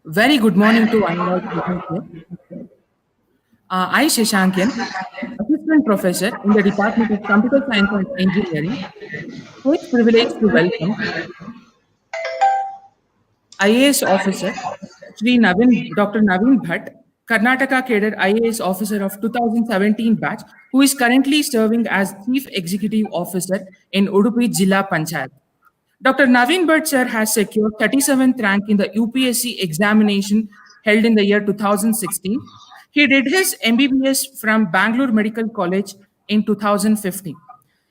Very good morning to one and all present here. I, Shashankian, Assistant Professor in the Department of Computer Science and Engineering, who is privileged to welcome IAS Officer Shri Naveen, Dr. Naveen Bhatt, Karnataka Cadre IAS Officer of 2017 batch, who is currently serving as Chief Executive Officer in Udupi Jilla Panchayat. Dr. Naveen Bhatt sir has secured 37th rank in the UPSC examination held in the year 2016. He did his MBBS from Bangalore Medical College in 2015.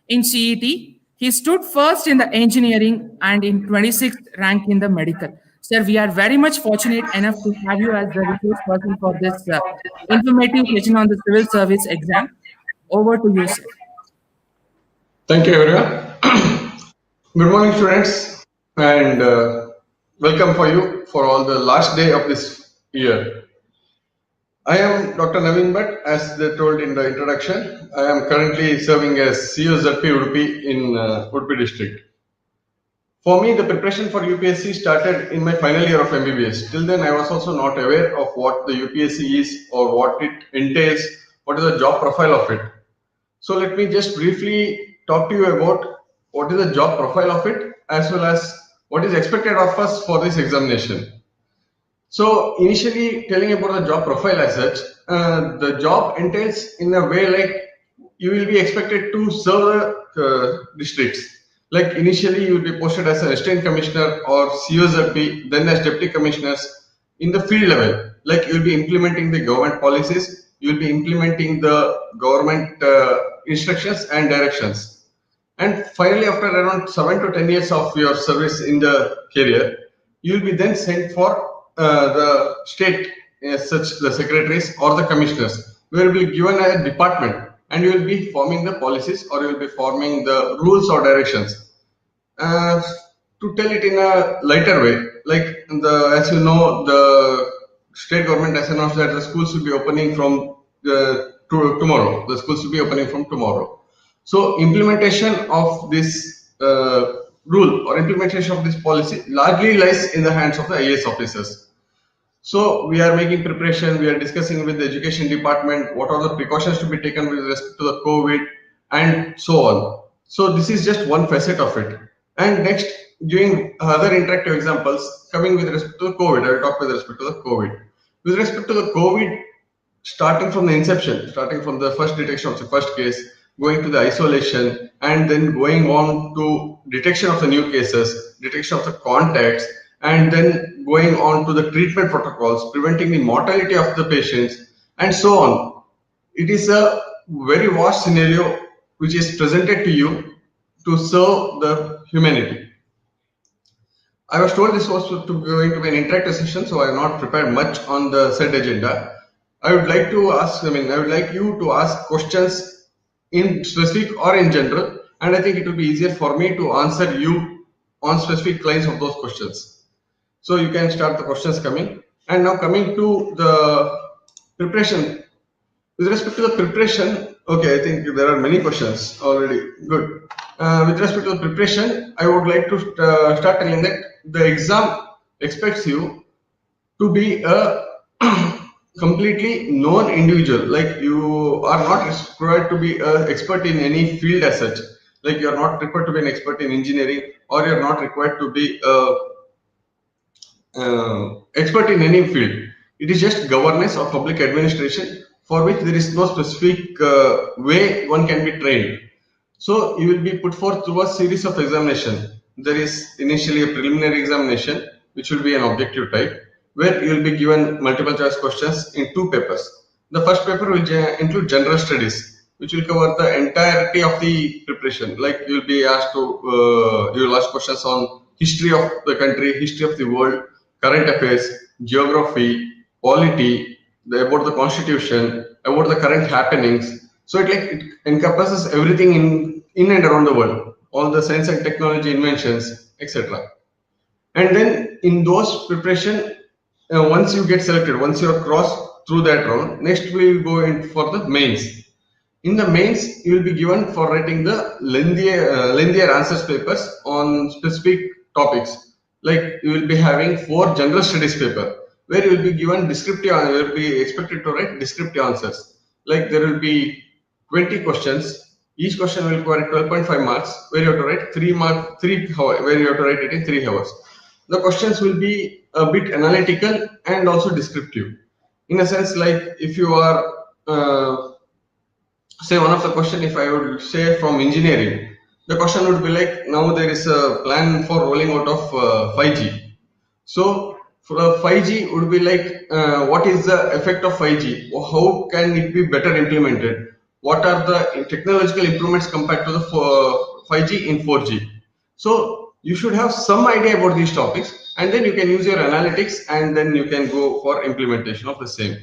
In CET, he stood first in the engineering and in 26th rank in the medical. Sir, we are very much fortunate enough to have you as the resource person for this informative session on the civil service exam. Over to you, sir. Thank you, everyone. Good morning, students, and welcome for you for all the last day of this year. I am Dr. Naveen Bhatt, as they told in the introduction. I am currently serving as COZP Udupi in Udupi district. For me, the preparation for UPSC started in my final year of MBBS. Till then, I was also not aware of what the UPSC is or what it entails, what is the job profile of it. So let me just briefly talk to you about what is the job profile of it as well as what is expected of us for this examination. So initially telling about the job profile as such, the job entails in a way like you will be expected to serve the districts. Like initially you will be posted as an assistant commissioner or COZP, then as deputy commissioners in the field level. Like you will be implementing the government policies, you will be implementing the government instructions and directions. And finally, after around 7 to 10 years of your service in the career, you will be then sent for the state, such the secretaries or the commissioners, where you will be given a department and you will be forming the policies or you will be forming the rules or directions. To tell it in a lighter way, like as you know, the state government has announced that the schools will be opening from tomorrow. The schools will be opening from tomorrow. So implementation of this rule or implementation of this policy largely lies in the hands of the IAS officers. So we are making preparation, we are discussing with the education department what are the precautions to be taken with respect to the COVID and so on. So this is just one facet of it. And next, giving other interactive examples coming with respect to the COVID. I will talk with respect to the COVID. With respect to the COVID, starting from the inception, starting from the first detection of the first case, going to the isolation, and then going on to detection of the new cases, detection of the contacts, and then going on to the treatment protocols, preventing the mortality of the patients, and so on. It is a very vast scenario which is presented to you to serve the humanity. I was told this was going to be an interactive session, so I have not prepared much on the said agenda. I would like to ask, I would like you to ask questions in specific or in general, and I think it will be easier for me to answer you on specific lines of those questions. So you can start the questions coming. And now coming to the preparation. With respect to the preparation, okay, I think there are many questions already. Good. With respect to the preparation, I would like to start telling that the exam expects you to be a completely known individual. Like you are not required to be an expert in any field as such. Like you are not required to be an expert in engineering, or you are not required to be a expert in any field. It is just governance or public administration, for which there is no specific way one can be trained. So you will be put forth through a series of examination. There is initially a preliminary examination, which will be an objective type, where you will be given multiple choice questions in 2 papers. The first paper will include general studies, which will cover the entirety of the preparation. Like you will be asked to, you will ask questions on history of the country, history of the world, current affairs, geography, polity, about the constitution, about the current happenings. So it encompasses everything in and around the world, all the science and technology inventions, etc. And then in those preparation, once you get selected, once you are crossed through that round, next we will go in for the mains. In the mains, you will be given for writing the lengthier answers papers on specific topics. Like you will be having 4 general studies paper, where you will be given descriptive, you will be expected to write descriptive answers. Like there will be 20 questions. Each question will require 12.5 marks, where you have to write 3 hours, where you have to write it in 3 hours. The questions will be a bit analytical and also descriptive. In a sense, like if you are say one of the question, if I would say from engineering, the question would be like, now there is a plan for rolling out of 5G. So for a 5G would be like, what is the effect of 5G? How can it be better implemented? What are the technological improvements compared to the 5G in 4G? So you should have some idea about these topics, and then you can use your analytics, and then you can go for implementation of the same.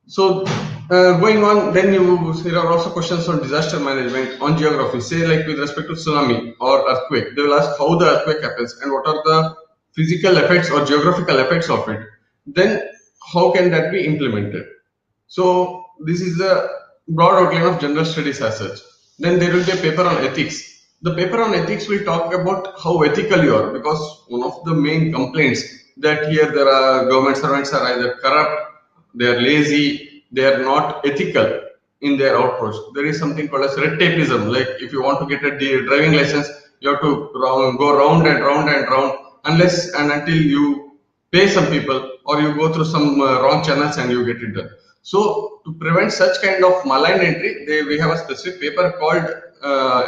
So going on, then there are also questions on disaster management, on geography. Say like with respect to tsunami or earthquake, they will ask how the earthquake happens and what are the physical effects or geographical effects of it. Then how can that be implemented? So this is the broad outline of general studies as such. Then there will be a paper on ethics. The paper on ethics will talk about how ethical you are, because one of the main complaints that here there are government servants are either corrupt, they are lazy, they are not ethical in their approach. There is something called as red tapeism. Like if you want to get a driving license, you have to go round and round and round unless and until you pay some people or you go through some wrong channels and you get it done. So to prevent such kind of malign entry, we have a specific paper called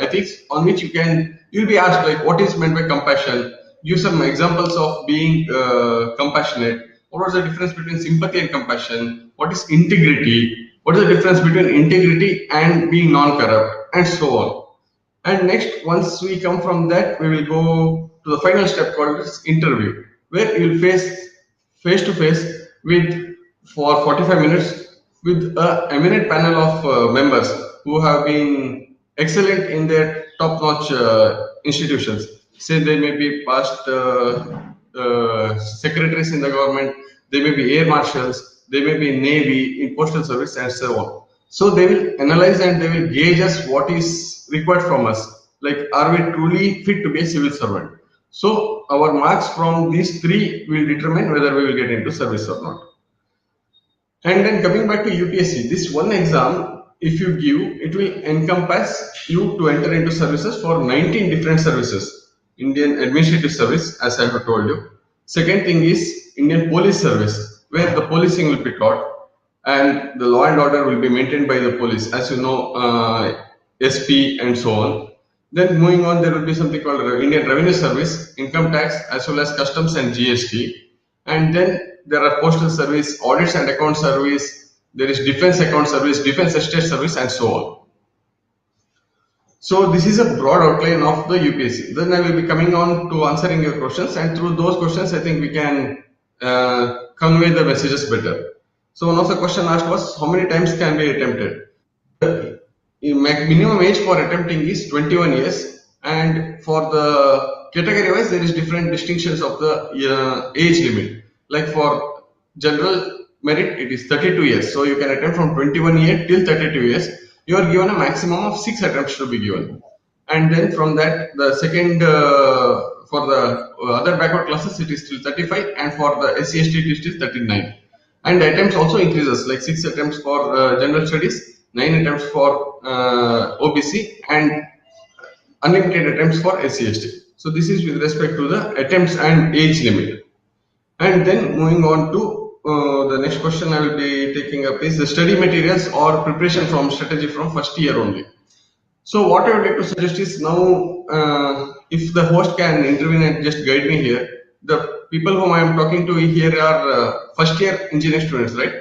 ethics, on which you'll be asked like what is meant by compassion. Give some examples of being compassionate. What was the difference between sympathy and compassion? What is integrity? What is the difference between integrity and being non-corrupt, and so on. And next, once we come from that, we will go to the final step called this interview, where you will face to face with for 45 minutes with a eminent panel of members who have been excellent in their top-notch institutions. Say they may be past secretaries in the government, they may be air marshals, they may be in navy, in postal service, and so on. So they will analyze and they will gauge us what is required from us. Like, are we truly fit to be a civil servant? So our marks from these three will determine whether we will get into service or not. And then coming back to UPSC, this one exam, if you give, it will encompass you to enter into services for 19 different services. Indian Administrative Service, as I have told you. Second thing is Indian Police Service, where the policing will be taught and the law and order will be maintained by the police, as you know, SP and so on. Then moving on, there will be something called Indian Revenue Service, income tax, as well as customs and GST. And then there are postal service, audits and account service, there is defense account service, defense estate service, and so on. So this is a broad outline of the UPSC. Then I will be coming on to answering your questions, and through those questions, I think we can convey the messages better. So one of the question asked was, how many times can be attempted? The minimum age for attempting is 21 years, and for the category wise, there is different distinctions of the age limit. Like for general merit, it is 32 years. So you can attempt from 21 years till 32 years. You are given a maximum of 6 attempts to be given. And then from that, the second, for the other backward classes, it is till 35, and for the SC/ST, it is till 39. And the attempts also increases, like 6 attempts for general studies, 9 attempts for OBC, and unlimited attempts for SC/ST. So this is with respect to the attempts and age limit. And then moving on to the next question I will be taking up is the study materials or preparation from strategy from first year only. So what I would like to suggest is now, if the host can intervene and just guide me here, the people whom I am talking to here are first year engineering students, right?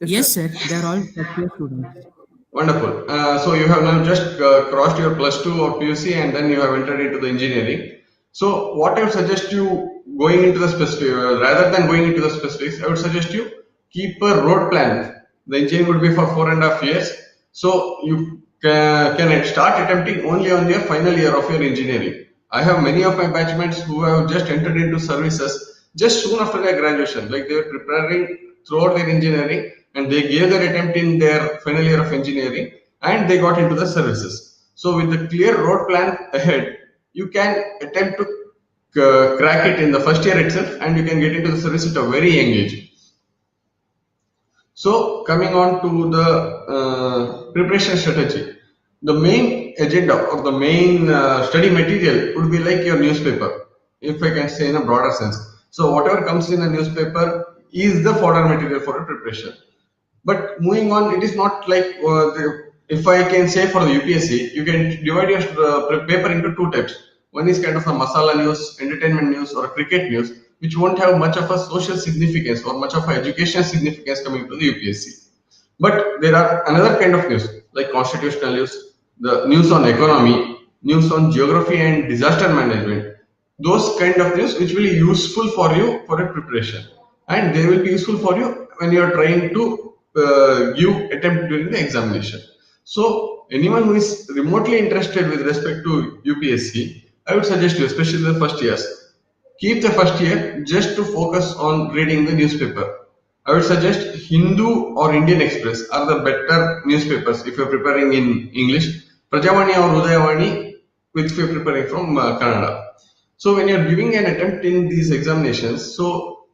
Yes, sir. They are all first-year students. Wonderful. So you have now just crossed your plus 2 or PUC, and then you have entered into the engineering. So what I would suggest you going into the specific, rather than going into the specifics, I would suggest you keep a road plan. The engineering would be for 4.5 years. So you can start attempting only on your final year of your engineering. I have many of my batchmates who have just entered into services just soon after their graduation. Like they were preparing throughout their engineering, and they gave their attempt in their final year of engineering, and they got into the services. So with the clear road plan ahead, you can attempt to crack it in the first year itself, and you can get into the service at a very young age. So coming on to the preparation strategy, the main agenda or the main study material would be like your newspaper, if I can say in a broader sense. So whatever comes in a newspaper is the fodder material for a preparation. But moving on, it is not like if I can say for the UPSC, you can divide your paper into two types. One is kind of a masala news, entertainment news, or cricket news, which won't have much of a social significance or much of a educational significance coming to the UPSC. But there are another kind of news like constitutional news, the news on economy, news on geography and disaster management. Those kind of news which will be useful for you for a preparation, and they will be useful for you when you are trying to give attempt during the examination. So anyone who is remotely interested with respect to UPSC, I would suggest you, especially the first years, keep the first year just to focus on reading the newspaper. I would suggest Hindu or Indian Express are the better newspapers if you're preparing in English. Prajavani or Udayavani, which you're preparing from Kannada. So when you're giving an attempt in these examinations, so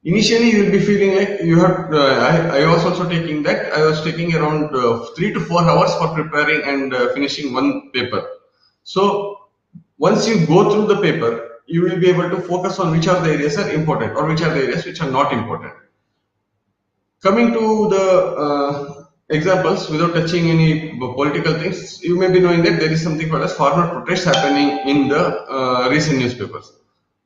initially you will be feeling like you have. I was also taking that. I was taking around 3 to 4 hours for preparing and finishing one paper. So once you go through the paper, you will be able to focus on which are the areas are important or which are the areas which are not important. Coming to the examples, without touching any political things, you may be knowing that there is something called as farmer protests happening in the recent newspapers.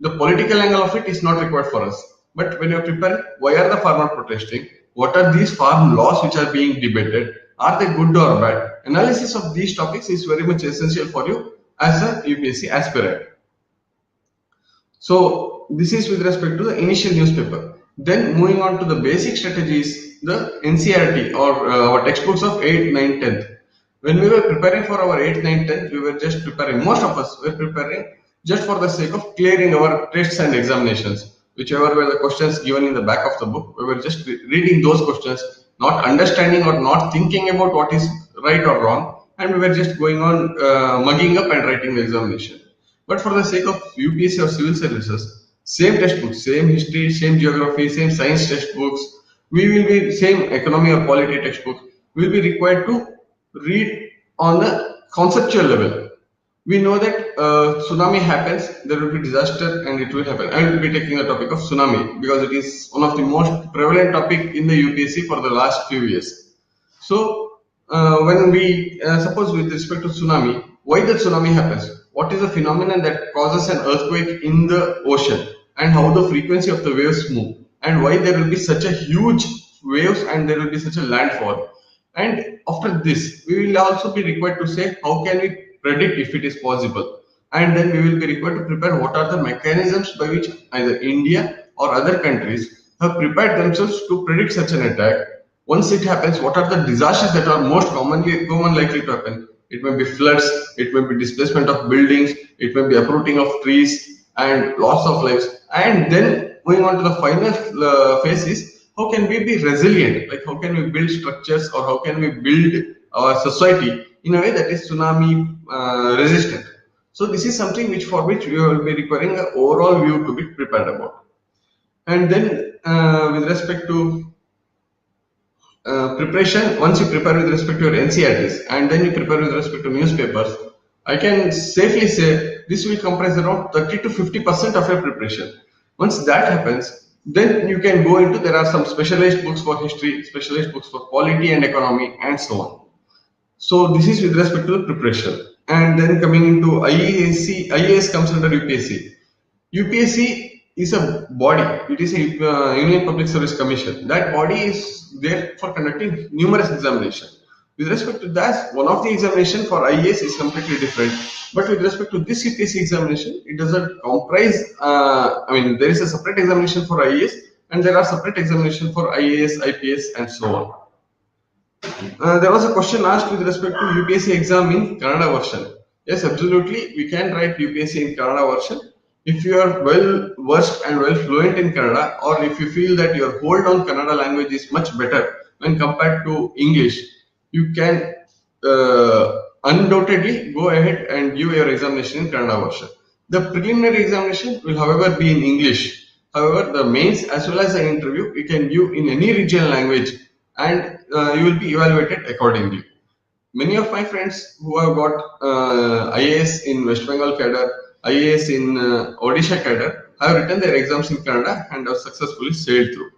The political angle of it is not required for us. But when you prepare, why are the farmer protesting? What are these farm laws which are being debated? Are they good or bad? Analysis of these topics is very much essential for you as a UPSC aspirant. So this is with respect to the initial newspaper. Then moving on to the basic strategies, the NCRT or our textbooks of 8th, 9th, 10th. When we were preparing for our 8th, 9th, 10th, we were just preparing, most of us were preparing just for the sake of clearing our tests and examinations. Whichever were the questions given in the back of the book, we were just reading those questions, not understanding or not thinking about what is right or wrong, and we were just going on mugging up and writing the examination. But for the sake of UPSC or civil services, same textbooks, same history, same geography, same science textbooks, we will be same economy or polity textbooks, will be required to read on a conceptual level. We know that tsunami happens, there will be disaster and it will happen. I will be taking the topic of tsunami because it is one of the most prevalent topic in the UPSC for the last few years. So when we suppose with respect to tsunami, why the tsunami happens? What is the phenomenon that causes an earthquake in the ocean, and how the frequency of the waves move, and why there will be such a huge waves and there will be such a landfall. And after this, we will also be required to say how can we predict if it is possible, and then we will be required to prepare what are the mechanisms by which either India or other countries have prepared themselves to predict such an attack. Once it happens, what are the disasters that are most common likely to happen? It may be floods, it may be displacement of buildings, it may be uprooting of trees and loss of lives. And then moving on to the final phase is how can we be resilient? Like how can we build structures or how can we build our society in a way that is tsunami resistant? So this is something for which we will be requiring an overall view to be prepared about. And then with respect to preparation, once you prepare with respect to your NCRTs and then you prepare with respect to newspapers, I can safely say this will comprise around 30 to 50% of your preparation. Once that happens, then you can go into, there are some specialized books for history, specialized books for polity and economy, and so on. So this is with respect to the preparation. And then coming into IAS, IAS comes under UPSC. UPSC is a body, it is a Union Public Service Commission. That body is there for conducting numerous examinations. With respect to that, one of the examination for IAS is completely different. But with respect to this UPSC examination, it doesn't comprise, there is a separate examination for IAS and there are separate examination for IAS, IPS and so on. There was a question asked with respect to UPSC exam in Kannada version. Yes, absolutely, we can write UPSC in Kannada version. If you are well versed and well fluent in Kannada, or if you feel that your hold on Kannada language is much better when compared to English, you can undoubtedly go ahead and give your examination in Kannada version. The preliminary examination will, however, be in English. However, the mains as well as the interview you can view in any regional language, and you will be evaluated accordingly. Many of my friends who have got IAS in West Bengal cadre, IAS in Odisha cadre, have written their exams in Canada and have successfully sailed through.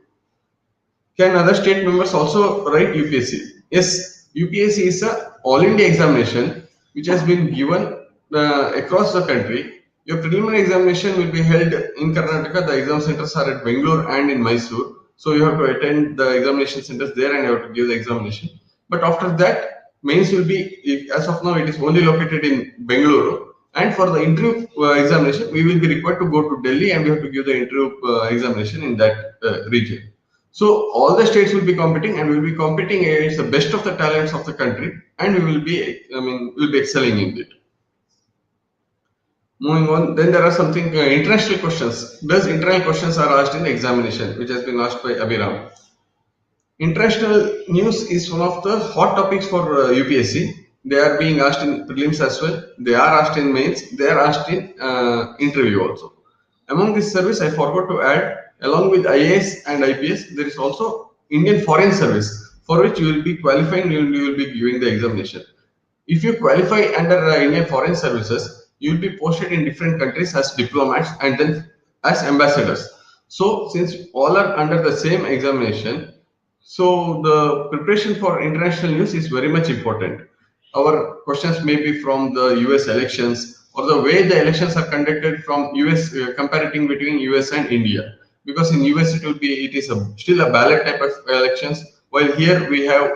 Can other state members also write UPSC? Yes, UPSC is a all India examination which has been given across the country. Your preliminary examination will be held in Karnataka. The exam centers are at Bangalore and in Mysore. So you have to attend the examination centers there and you have to give the examination. But after that, mains will be, as of now, it is only located in Bangalore. And for the interview examination, we will be required to go to Delhi and we have to give the interview examination in that region. So all the states will be competing, and we will be competing against the best of the talents of the country, and we will be, we'll be excelling in it. Moving on, then there are something international questions. Those internal questions are asked in the examination, which has been asked by Abhiram. International news is one of the hot topics for UPSC. They are being asked in prelims as well. They are asked in mains. They are asked in interview also. Among this service, I forgot to add, along with IAS and IPS, there is also Indian Foreign Service, for which you will be qualifying, you will be giving the examination. If you qualify under Indian Foreign Services, you will be posted in different countries as diplomats and then as ambassadors. So, since all are under the same examination, so the preparation for international news is very much important. Our questions may be from the US elections or the way the elections are conducted from US, comparing between US and India. Because in US it is still a ballot type of elections, while here we have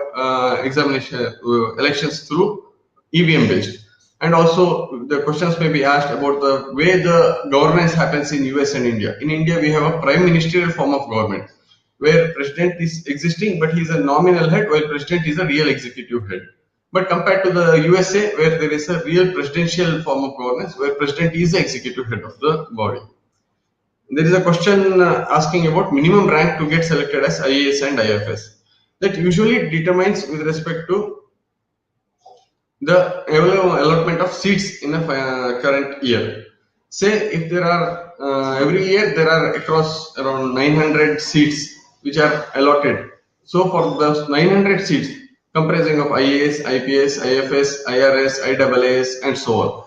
examination elections through EVM based. And also the questions may be asked about the way the governance happens in US and India. In India, we have a prime ministerial form of government where president is existing, but he is a nominal head, while president is a real executive head. But compared to the USA, where there is a real presidential form of governance, where president is the executive head of the body. There is a question asking about minimum rank to get selected as IAS and IFS. That usually determines with respect to the allotment of seats in a current year. Say if there are every year there are across around 900 seats which are allotted. So for those 900 seats comprising of IAS, IPS, IFS, IRS, IAAS and so on,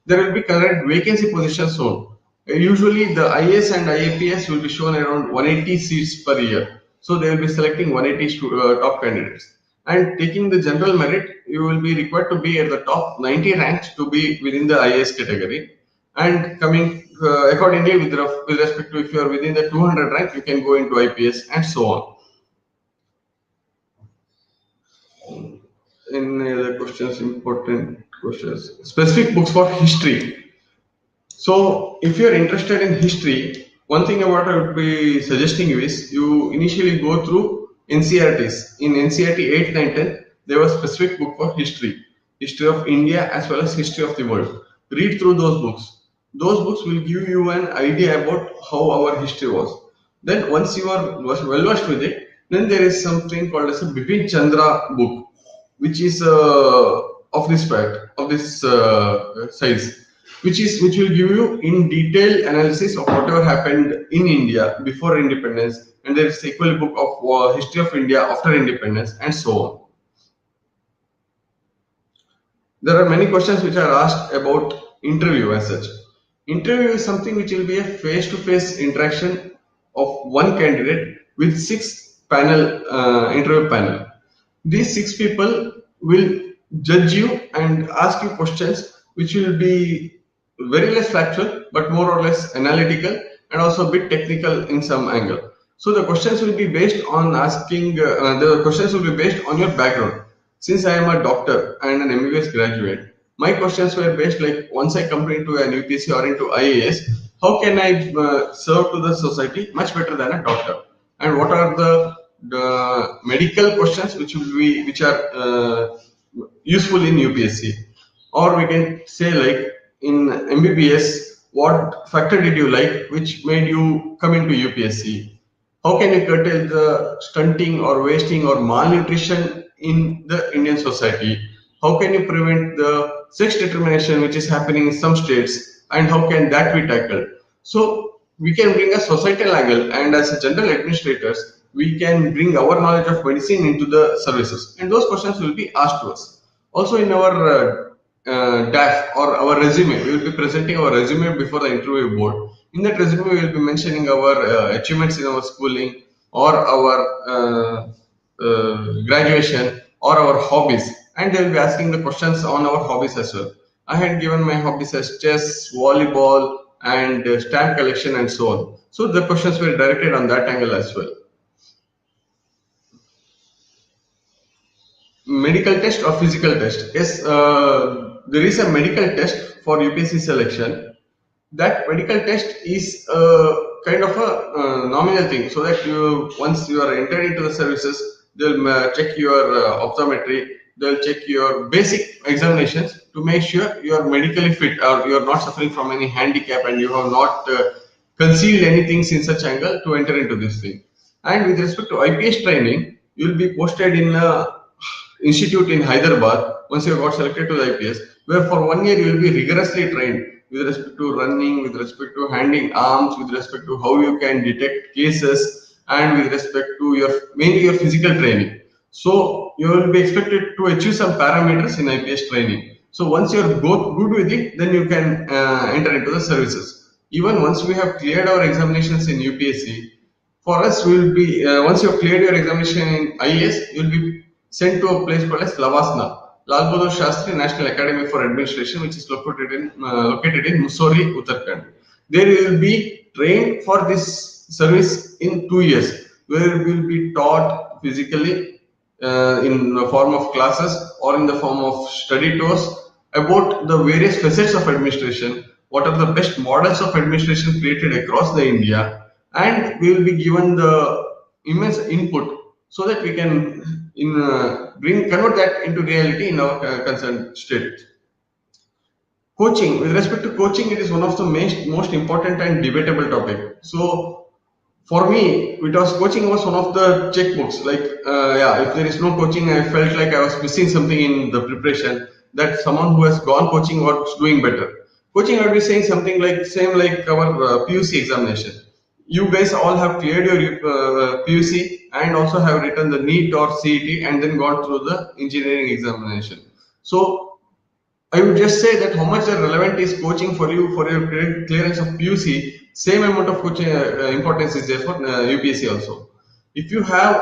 there will be current vacancy positions shown. Usually the IAS and IAPS will be shown around 180 seats per year. So they will be selecting 180 top candidates. And taking the general merit, you will be required to be at the top 90 ranks to be within the IAS category. And coming accordingly with respect to if you are within the 200 rank, you can go into IPS and so on. Any other questions, important questions? Specific books for history. So if you are interested in history, one thing about I would be suggesting you is you initially go through NCRTs. In NCRT 8, 9, 10, there was a specific book for history of India as well as history of the world. Read through those books. Those books will give you an idea about how our history was. Then once you are well versed with it, then there is something called as a Bipin Chandra book, which is of this size, which will give you in detail analysis of whatever happened in India before independence, and there is equal book of history of India after independence and so on. There are many questions which are asked about interview as such. Interview is something which will be a face-to-face interaction of one candidate with 6 interview panel. These 6 people will judge you and ask you questions which will be very less factual but more or less analytical and also a bit technical in some angle. So the questions will be based on your background. Since I am a doctor and an MBBS graduate, my questions were based like once I come into an UPSC or into IAS, how can I serve to the society much better than a doctor? And what are the medical questions which are useful in UPSC? Or we can say like in MBBS, what factor did you like which made you come into UPSC? How can you curtail the stunting or wasting or malnutrition in the Indian society? How can you prevent the sex determination which is happening in some states? and how can that be tackled. So we can bring a societal angle, and as a general administrators, we can bring our knowledge of medicine into the services, and those questions will be asked to us. Also, in our DAF or our resume, we will be presenting our resume before the interview board. In that resume, we will be mentioning our achievements in our schooling or our graduation or our hobbies, and they will be asking the questions on our hobbies as well. I had given my hobbies as chess, volleyball, and stamp collection, and so on. So the questions were directed on that angle as well. Medical test or physical test? Yes, there is a medical test for UPSC selection. That medical test is kind of a nominal thing, so that you once you are entered into the services, they'll check your optometry, they'll check your basic examinations to make sure you are medically fit or you are not suffering from any handicap and you have not concealed anything in such angle to enter into this thing. And with respect to IPS training, you will be posted in a institute in Hyderabad once you have got selected to the IPS, where for 1 year you will be rigorously trained with respect to running, with respect to handing arms, with respect to how you can detect cases, and with respect to your mainly your physical training. So you will be expected to achieve some parameters in IPS training. So once you are both good with it, then you can enter into the services. Even once we have cleared our examinations in UPSC, for us, we will be once you have cleared your examination in IAS, you will be sent to a place called as Lavasna, Lal Bahadur Shastri National Academy for Administration, which is located in Mussoorie, Uttarakhand. There you will be trained for this service in 2 years, where you will be taught physically in the form of classes or in the form of study tours about the various facets of administration, what are the best models of administration created across the India, and we will be given the immense input so that we can convert that into reality in our concerned state. Coaching, with respect to coaching, it is one of the most important and debatable topic. So for me, coaching was one of the checkbooks. Like, if there is no coaching, I felt like I was missing something in the preparation. That someone who has gone coaching was doing better. Coaching, I would be saying something like same like our PUC examination. You guys all have cleared your PUC and also have written the NEET or CET and then gone through the engineering examination. So I would just say that how much relevant is coaching for you for your clearance of PUC. Same amount of coaching importance is there for UPSC also. If you have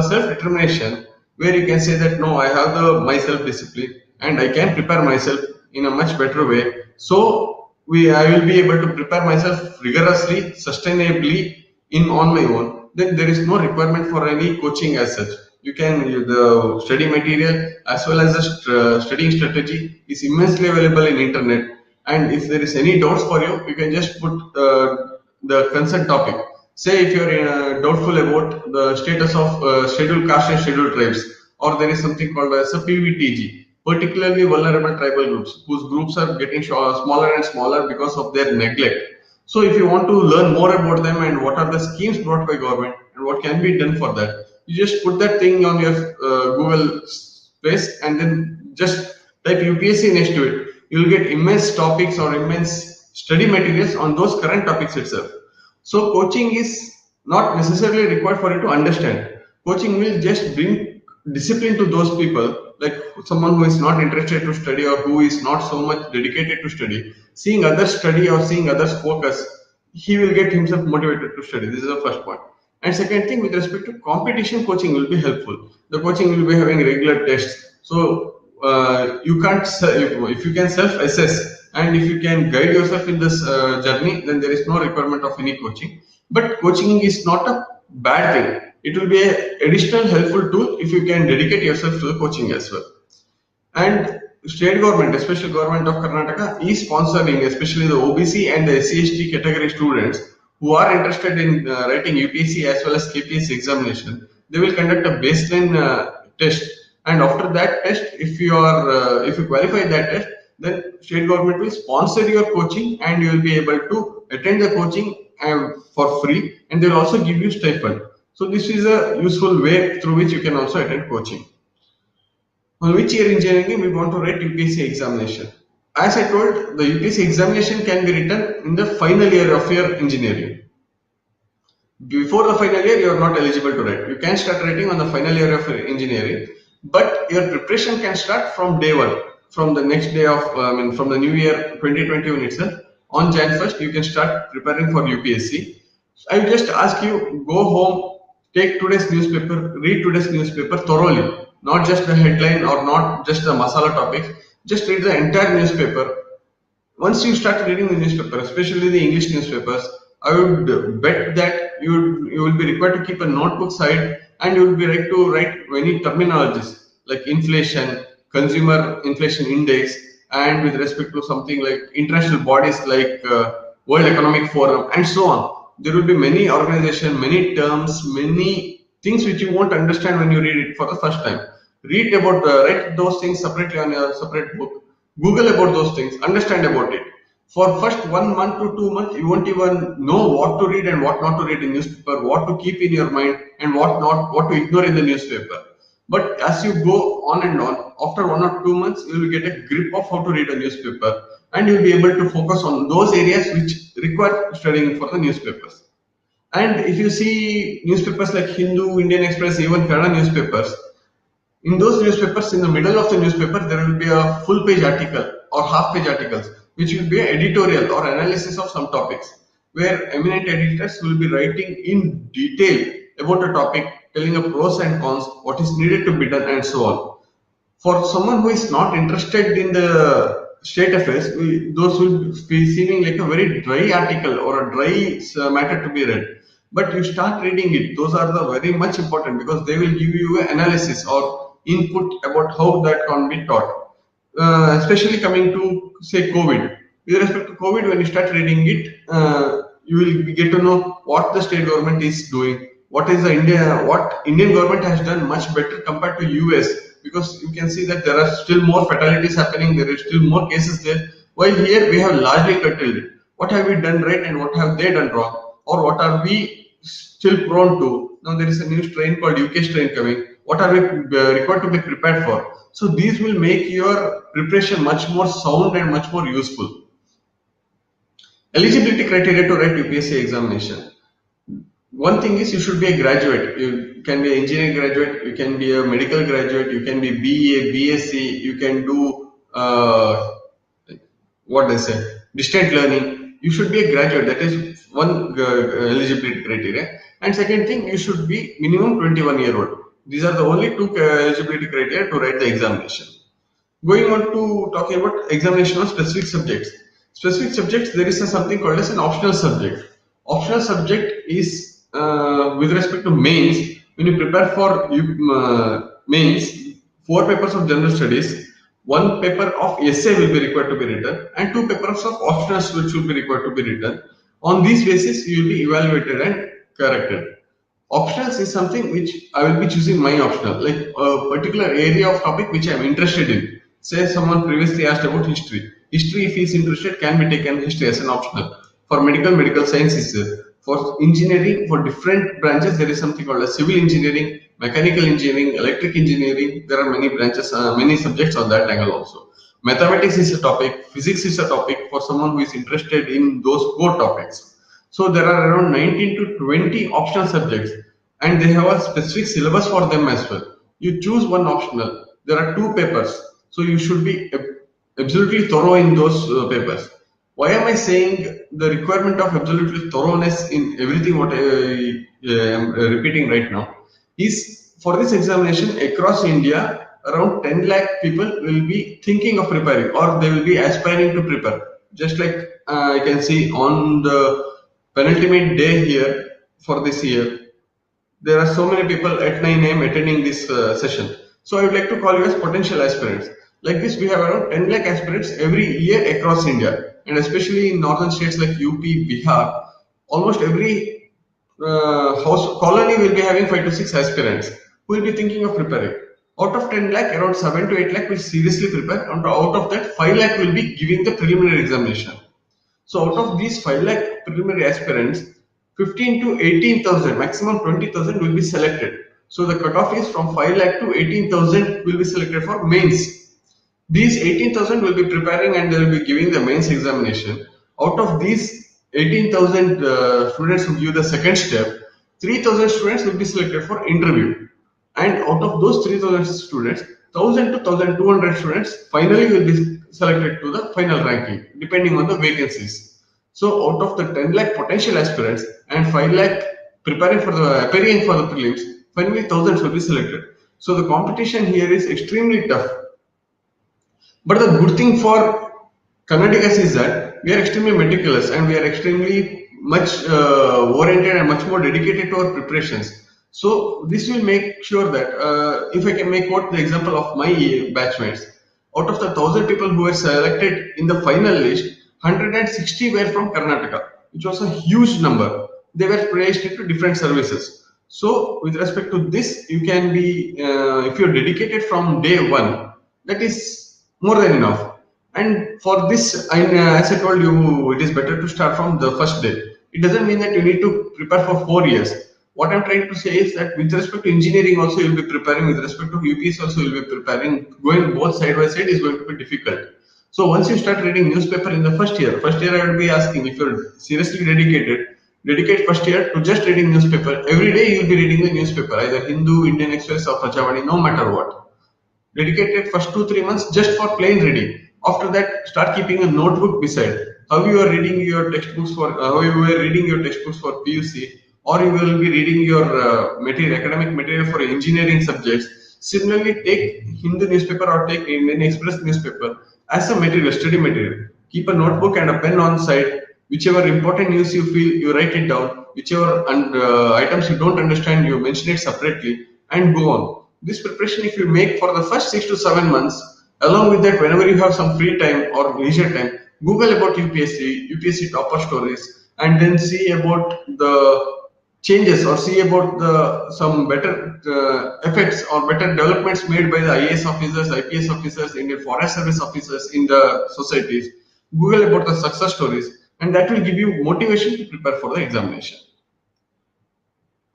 self-determination where you can say that no, I have the my self-discipline and I can prepare myself in a much better way. So I will be able to prepare myself rigorously, sustainably on my own. Then there is no requirement for any coaching as such. You can the study material as well as the studying strategy is immensely available in internet, and if there is any doubts for you, you can just put the concerned topic. Say if you're doubtful about the status of scheduled caste and scheduled tribes, or there is something called as a PVTG, particularly vulnerable tribal groups, whose groups are getting smaller and smaller because of their neglect. So if you want to learn more about them and what are the schemes brought by government and what can be done for that, you just put that thing on your Google space and then just type UPSC next to it. You'll get immense topics or immense study materials on those current topics itself. So coaching is not necessarily required for you to understand. Coaching will just bring discipline to those people, like someone who is not interested to study or who is not so much dedicated to study. Seeing others study or seeing others focus, he will get himself motivated to study. This is the first point. And second thing, with respect to competition coaching will be helpful. The coaching will be having regular tests. So you can't, if you can self-assess and if you can guide yourself in this journey, then there is no requirement of any coaching. But coaching is not a bad thing. It will be an additional helpful tool if you can dedicate yourself to the coaching as well. And state government, especially government of Karnataka, is sponsoring especially the OBC and the SC/ST category students who are interested in writing UPSC as well as KPSC examination. They will conduct a baseline test, and after that test, if you qualify that test, then state government will sponsor your coaching and you will be able to attend the coaching for free, and they will also give you stipend. So this is a useful way through which you can also attend coaching. On which year engineering we want to write UPSC examination? as I told, the UPSC examination can be written in the final year of your engineering. Before the final year, you are not eligible to write. You can start writing on the final year of your engineering, but your preparation can start from day one, from the next day of, from the new year 2021 itself. On Jan 1st, you can start preparing for UPSC. I will just ask you, go home, take today's newspaper, read today's newspaper thoroughly, not just the headline or not just the masala topics. Just read the entire newspaper. Once you start reading the newspaper, especially the English newspapers, I would bet that you will be required to keep a notebook side, and you will be required to write many terminologies like inflation, consumer inflation index, and with respect to something like international bodies like World Economic Forum and so on. There will be many organizations, many terms, many things which you won't understand when you read it for the first time. Write those things separately on your separate book. Google about those things, understand about it. For first 1 month to 2 months, you won't even know what to read and what not to read in newspaper, what to keep in your mind and what to ignore in the newspaper. But as you go on and on, after 1 or 2 months, you will get a grip of how to read a newspaper, and you'll be able to focus on those areas which require studying for the newspapers. And if you see newspapers like Hindu, Indian Express, even Kannada newspapers, in those newspapers, in the middle of the newspaper, there will be a full page article or half page articles, which will be an editorial or analysis of some topics, where eminent editors will be writing in detail about a topic, telling the pros and cons, what is needed to be done, and so on. For someone who is not interested in the state affairs, those will be seeming like a very dry article or a dry matter to be read. But you start reading it; those are the very much important because they will give you an analysis or input about how that can be taught. Especially coming to say COVID. With respect to COVID, when you start reading it, you will get to know what the state government is doing, what Indian government has done much better compared to US, because you can see that there are still more fatalities happening, there is still more cases there, while here we have largely curtailed it. What have we done right and what have they done wrong, or what are we still prone to? Now there is a new strain called UK strain coming. What are we required to be prepared for? So these will make your preparation much more sound and much more useful. Eligibility criteria to write UPSC examination. One thing is you should be a graduate. You can be an engineering graduate, you can be a medical graduate, you can be BA, BSc, you can do what they say, distant learning. You should be a graduate. That is one eligibility criteria. And second thing, you should be minimum 21-year-old. These are the only two eligibility criteria to write the examination. Going on to talking about examination of specific subjects. Specific subjects, there is something called as an optional subject. Optional subject is with respect to mains. When you prepare for mains, 4 papers of general studies, 1 paper of essay will be required to be written, and 2 papers of optionals which will be required to be written. On these basis, you will be evaluated and corrected. Optionals is something which I will be choosing my optional, like a particular area of topic which I am interested in. Say someone previously asked about history. History, if he is interested, can be taken history as an optional. For medical science is there. For engineering, for different branches, there is something called as civil engineering, mechanical engineering, electric engineering. There are many branches, many subjects on that angle also. Mathematics is a topic, physics is a topic for someone who is interested in those core topics. So there are around 19 to 20 optional subjects, and they have a specific syllabus for them as well. You choose one optional. There are 2 papers, so you should be absolutely thorough in those papers. Why am I saying the requirement of absolutely thoroughness in everything what I am repeating right now is for this examination across India, around 10 lakh people will be thinking of preparing or they will be aspiring to prepare. Just like I can see on the penultimate day here for this year, there are so many people at 9 a.m. attending this session. So I would like to call you as potential aspirants. Like this, we have around 10 lakh aspirants every year across India, and especially in northern states like UP, Bihar. Almost every house colony will be having 5 to 6 aspirants who will be thinking of preparing. Out of 10 lakh, around 7 to 8 lakh will seriously prepare, and out of that, 5 lakh will be giving the preliminary examination. So out of these 5 lakh preliminary aspirants, 15 to 18,000, maximum 20,000 will be selected. So the cutoff is from 5 lakh to 18,000 will be selected for mains. These 18,000 will be preparing and they will be giving the mains examination. Out of these 18,000 students who give the second step, 3,000 students will be selected for interview. And out of those 3,000 students, 1,000 to 1,200 students finally will be selected to the final ranking, depending on the vacancies. So out of the 10 lakh potential aspirants and 5 lakh preparing for the appearing for the prelims, finally thousands will be selected. So the competition here is extremely tough. But the good thing for Karnataka is that we are extremely meticulous and we are extremely much oriented and much more dedicated to our preparations. So this will make sure that if I can make quote the example of my batchmates, out of the 1,000 people who were selected in the final list, 160 were from Karnataka, which was a huge number. They were placed into different services. So with respect to this, you can be, if you're dedicated from day one, that is more than enough. And for this, as I told you, it is better to start from the first day. It doesn't mean that you need to prepare for 4 years. What I'm trying to say is that with respect to engineering also you'll be preparing, with respect to UPS also you'll be preparing. Going both side by side is going to be difficult. So once you start reading newspaper in the first year I will be asking, if you're seriously dedicated, dedicate first year to just reading newspaper. Every day you'll be reading the newspaper, either Hindu, Indian Express or Prajavani, no matter what. Dedicated first 2-3 months just for plain reading. After that, start keeping a notebook beside. How you are reading your textbooks for how you were reading your textbooks for PUC, or you will be reading your academic material for engineering subjects. Similarly, take Hindu newspaper or take Indian Express newspaper as a material, study material. Keep a notebook and a pen on side. Whichever important news you feel, you write it down. Whichever items you don't understand, you mention it separately and go on. This preparation, if you make for the first 6 to 7 months, along with that, whenever you have some free time or leisure time, Google about UPSC topper stories, and then see about the changes or see about the some better effects or better developments made by the IAS officers, IPS officers, Indian Forest Service officers in the societies. Google about the success stories, and that will give you motivation to prepare for the examination.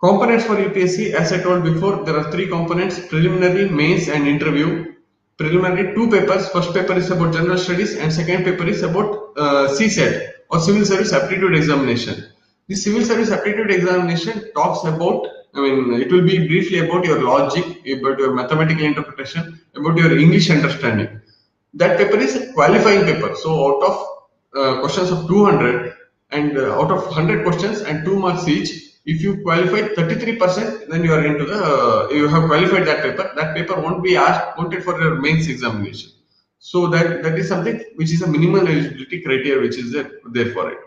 Components for UPSC, as I told before, there are 3 components: preliminary, mains, and interview. Preliminary, 2 papers. First paper is about general studies, and second paper is about CSAT or Civil Service Aptitude Examination. The Civil Service Aptitude Examination talks about, it will be briefly about your logic, about your mathematical interpretation, about your English understanding. That paper is a qualifying paper. So out of questions of 200 and out of 100 questions and 2 marks each, if you qualify 33%, then you are into the, you have qualified that paper. That paper won't be counted for your mains examination. So that is something which is a minimal eligibility criteria which is there for it.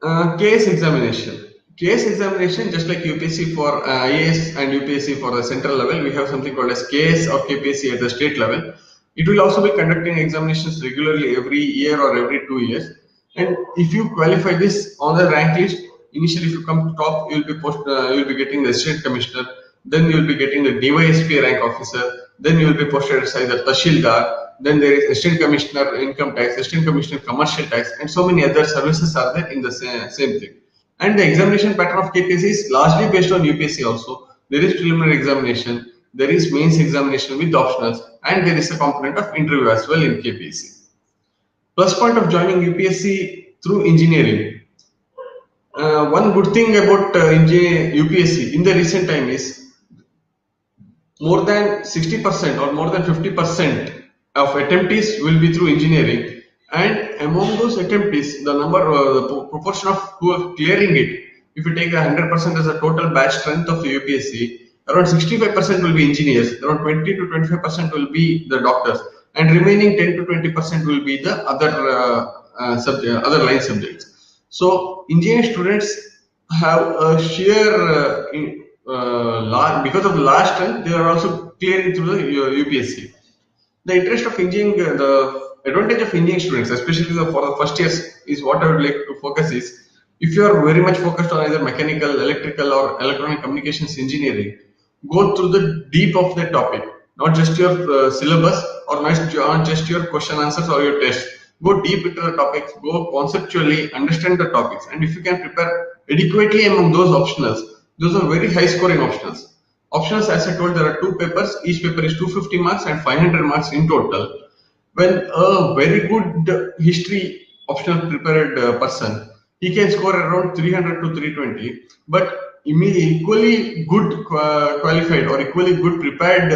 KS examination. KS examination, just like UPSC for IAS and UPSC for the central level, we have something called as KS or KPSC at the state level. It will also be conducting examinations regularly every year or every 2 years. And if you qualify this on the rank list, initially if you come to top, you'll be getting the assistant commissioner, then you'll be getting the DYSP rank officer, then you'll be posted as either Tashildar, then there is assistant commissioner income tax, assistant commissioner commercial tax, and so many other services are there in the same thing. And the examination pattern of KPSC is largely based on UPSC also. There is preliminary examination, there is mains examination with optionals, and there is a component of interview as well in KPSC. Plus point of joining UPSC through engineering. One good thing about UPSC in the recent time is more than 60% or more than 50% of attemptees will be through engineering, and among those attemptees, the proportion of who are clearing it, if you take the 100% as a total batch strength of the UPSC, around 65% will be engineers, around 20 to 25% will be the doctors, and remaining 10 to 20% will be the other line subjects. So engineering students have a sheer because of the large strength, they are also clearing through the UPSC. The interest of engineering, the advantage of engineering students, especially for the first years, is what I would like to focus is, if you are very much focused on either mechanical, electrical, or electronic communications engineering, go through the deep of the topic, not just your syllabus or not just your question answers or your tests. Go deep into the topics, go conceptually, understand the topics, and if you can prepare adequately among those optionals, those are very high scoring optionals. Optionals, as I told, there are two papers. Each paper is 250 marks and 500 marks in total. When a very good history optional prepared person, he can score around 300 to 320, but equally good qualified or equally good prepared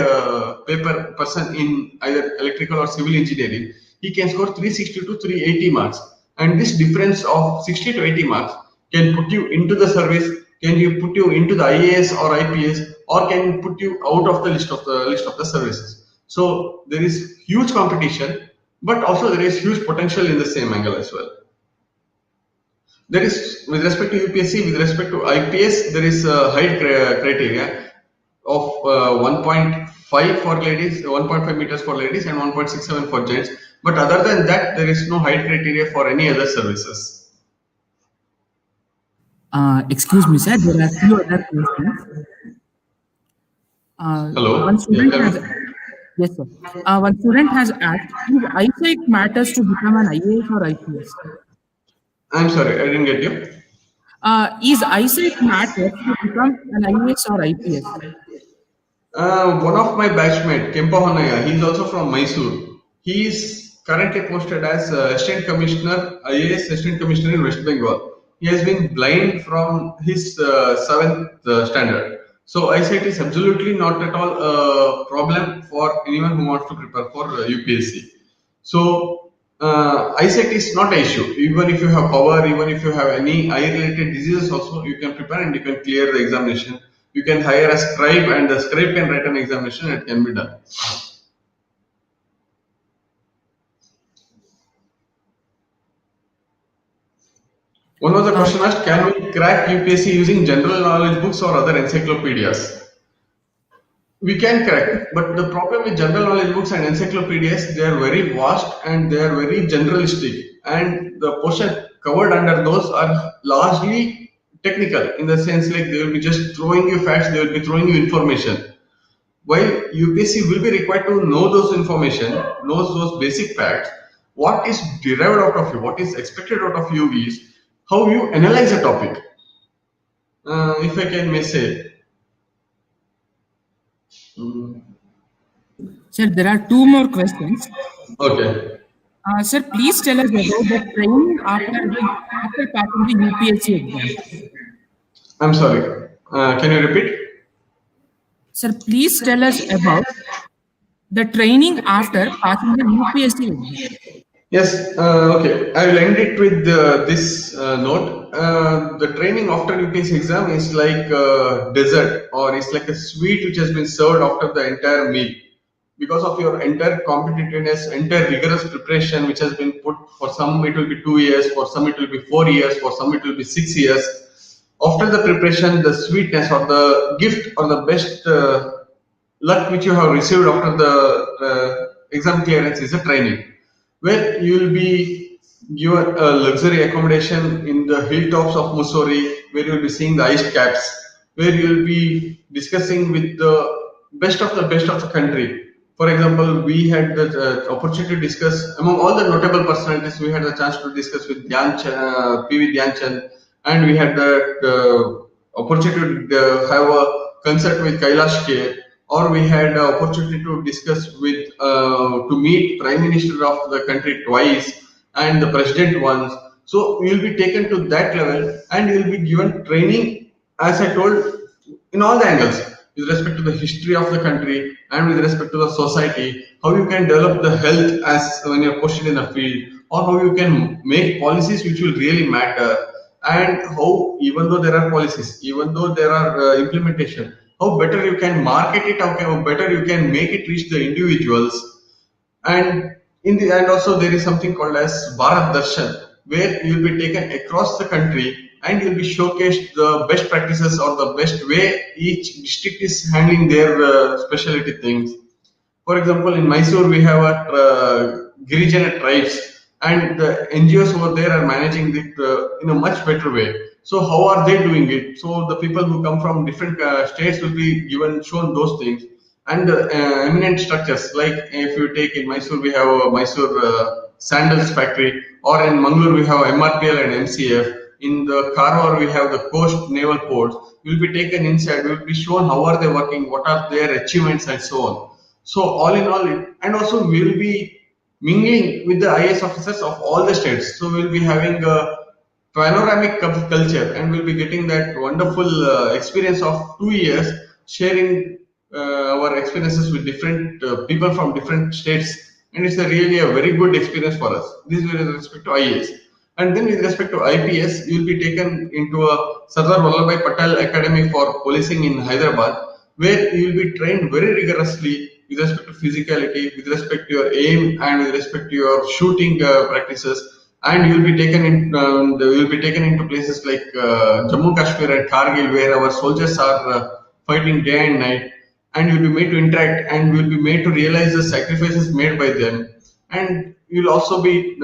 paper person in either electrical or civil engineering, he can score 360 to 380 marks. And this difference of 60 to 80 marks can put you into the service, can you put you into the IAS or IPS, or can put you out of the list of the services. So there is huge competition, but also there is huge potential in the same angle as well. There is, with respect to UPSC, with respect to IPS, there is a height criteria of 1.5 for ladies, 1.5 meters for ladies, and 1.67 for gents. But other than that, there is no height criteria for any other services. Excuse me, sir. There are few other questions. Hello? One Yeah, student tell has, me. yes, sir. One student has asked, if eyesight matters to become an IAS or IPS? I'm sorry, I didn't get you. Is eyesight matters to become an IAS or IPS? One of my batchmate, Kempa Honaya, he's also from Mysore. He is currently posted as Assistant Commissioner, IAS Assistant Commissioner in West Bengal. He has been blind from his 7th standard. So eyesight is absolutely not at all a problem for anyone who wants to prepare for UPSC. So eyesight is not an issue. Even if you have power, even if you have any eye-related diseases, also you can prepare and you can clear the examination. You can hire a scribe, and the scribe can write an examination. It can be done. One of the question asked: can we crack UPSC using general knowledge books or other encyclopedias? We can crack, but the problem with general knowledge books and encyclopedias, they are very vast and they are very generalistic, and the portion covered under those are largely technical, in the sense like they will be just throwing you facts, they will be throwing you information. While UPSC will be required to know those information, knows those basic facts, what is derived out of you, what is expected out of you is how you analyze a topic. If I can may say. Sir, there are two more questions. Okay. Sir, please tell us about the training after passing the UPSC exam. I'm sorry. Can you repeat? Sir, please tell us about the training after passing the UPSC exam. Yes, okay. I will end it with this note. The training after UPSC exam is like a dessert, or it's like a sweet which has been served after the entire meal. Because of your entire competitiveness, entire rigorous preparation which has been put, for some it will be 2 years, for some it will be 4 years, for some it will be 6 years. After the preparation, the sweetness or the gift or the best luck which you have received after the exam clearance is a training, where you will be given a luxury accommodation in the hilltops of Mussoorie, where you will be seeing the ice caps, where you will be discussing with the best of the country. For example, we had the opportunity to discuss among all the notable personalities. We had the chance to discuss with PV Dhyan Chand, and we had the opportunity to have a concert with Kailash Kher, or we had the opportunity to discuss with to meet Prime Minister of the country twice and the President once. So you will be taken to that level, and you will be given training, as I told, in all the angles, with respect to the history of the country and with respect to the society, how you can develop the health as when you're posted in a field, or how you can make policies which will really matter, and how, even though there are policies, even though there are implementation, how better you can market it, how better you can make it reach the individuals. And in the and also there is something called as Bharat Darshan, where you will be taken across the country and you will be showcased the best practices or the best way each district is handling their specialty things. For example, in Mysore, we have a Girijana tribes, and the NGOs over there are managing it in a much better way. So, how are they doing it? So, the people who come from different states will be shown those things, and eminent structures. Like if you take in Mysore, we have a Mysore sandals factory, or in Mangalore, we have MRPL and MCF. In the Karwar, we have the coast naval ports. We'll be taken inside. We'll be shown how are they working, what are their achievements, and so on. So all in all, and also we'll be mingling with the IAS officers of all the states. So we'll be having a panoramic culture, and we'll be getting that wonderful experience of 2 years sharing our experiences with different people from different states, and it's really a very good experience for us. This is with respect to IAS. And then with respect to IPS, you will be taken into a Sardar Vallabhbhai Patel Academy for Policing in Hyderabad, where you will be trained very rigorously with respect to physicality, with respect to your aim, and with respect to your shooting practices. And you will be taken in, you will be taken into places like Jammu Kashmir and Kargil, where our soldiers are fighting day and night, and you'll be made to interact, and will be made to realize the sacrifices made by them. And you'll also be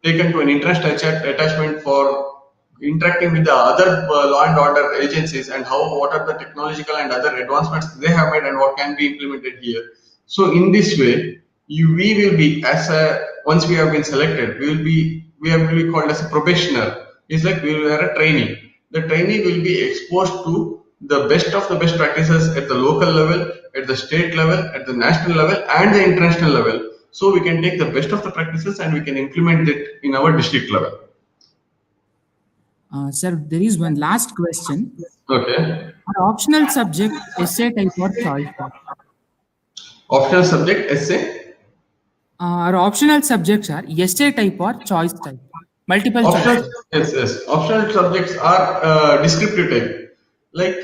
taken to an interest attachment for interacting with the other law and order agencies, and how what are the technological and other advancements they have made and what can be implemented here. So in this way, we will be as a once we have been selected, we have to be called as a probationer. It's like we are a trainee. The trainee will be exposed to the best of the best practices at the local level, at the state level, at the national level, and the international level. So we can take the best of the practices and we can implement it in our district level. Sir, there is one last question. Okay. Our optional subject essay type or choice type? Optional subject essay. Our optional subjects are essay type or choice type? Multiple Optional, choice. yes. Optional subjects are descriptive type, like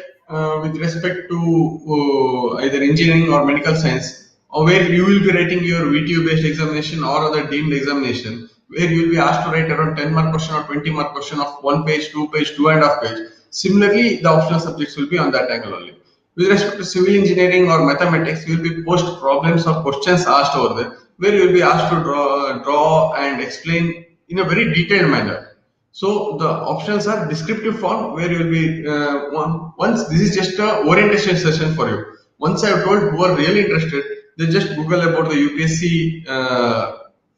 with respect to either engineering or medical science, or where you will be writing your VTU based examination or other deemed examination, where you will be asked to write around 10-mark question or 20-mark question of 1 page, 2 page, 2.5 page. Similarly, the optional subjects will be on that angle only. With respect to civil engineering or mathematics, you will be post problems or questions asked over there, where you will be asked to draw and explain in a very detailed manner. So the options are descriptive form, where you will be once this is just a orientation session for you. Once I have told who are really interested, they just Google about the UPSC.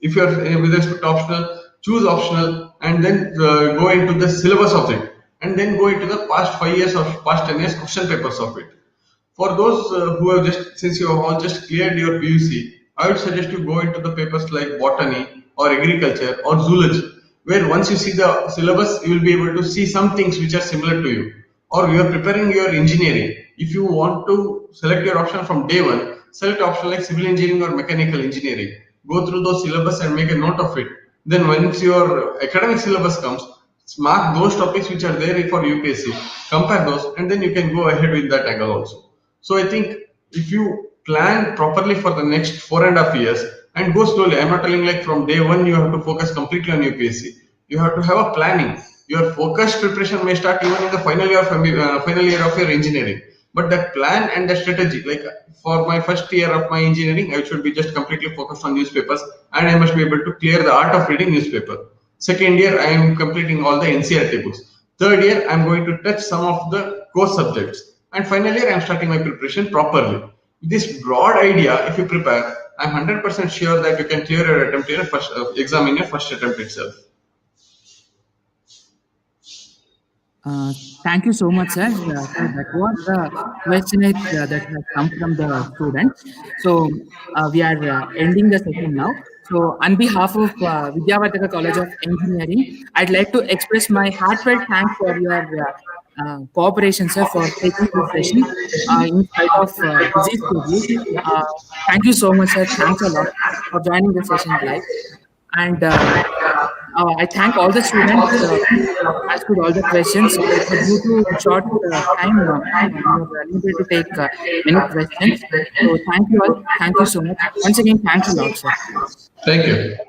If you are with respect to optional, choose optional, and then go into the syllabus of it, and then go into the past 5 years or past 10 years question papers of it. For those who have just, since you have all just cleared your PUC, I would suggest you go into the papers like botany or agriculture or zoology, where once you see the syllabus, you will be able to see some things which are similar to you. Or you are preparing your engineering. If you want to select your option from day one, select option like civil engineering or mechanical engineering. Go through those syllabus and make a note of it. Then once your academic syllabus comes, mark those topics which are there for UPSC, compare those, and then you can go ahead with that angle also. So I think if you plan properly for the next 4.5 years and go slowly, I'm not telling like from day one you have to focus completely on UPSC. You have to have a planning. Your focused preparation may start even in the final year of your engineering. But that plan and the strategy, like for my first year of my engineering, I should be just completely focused on newspapers, and I must be able to clear the art of reading newspaper. Second year, I am completing all the NCERT books. Third year, I am going to touch some of the core subjects. And final year, I am starting my preparation properly. This broad idea, if you prepare, I am 100% sure that you can clear your attempt in your first exam in your first attempt itself. Thank you so much, sir. So that was the questionnaire that has come from the students. So we are ending the session now. So on behalf of Vidyavataka College of Engineering, I'd like to express my heartfelt thanks for your cooperation, sir, for taking this session in spite of busy schedule. Uh, Thank you so much, sir. Thanks a lot for joining the session live. And I thank all the students who asked all the questions, but due to short time, we were unable to take many questions. So thank you all. Thank you so much. Once again, thanks a lot, sir. Thank you.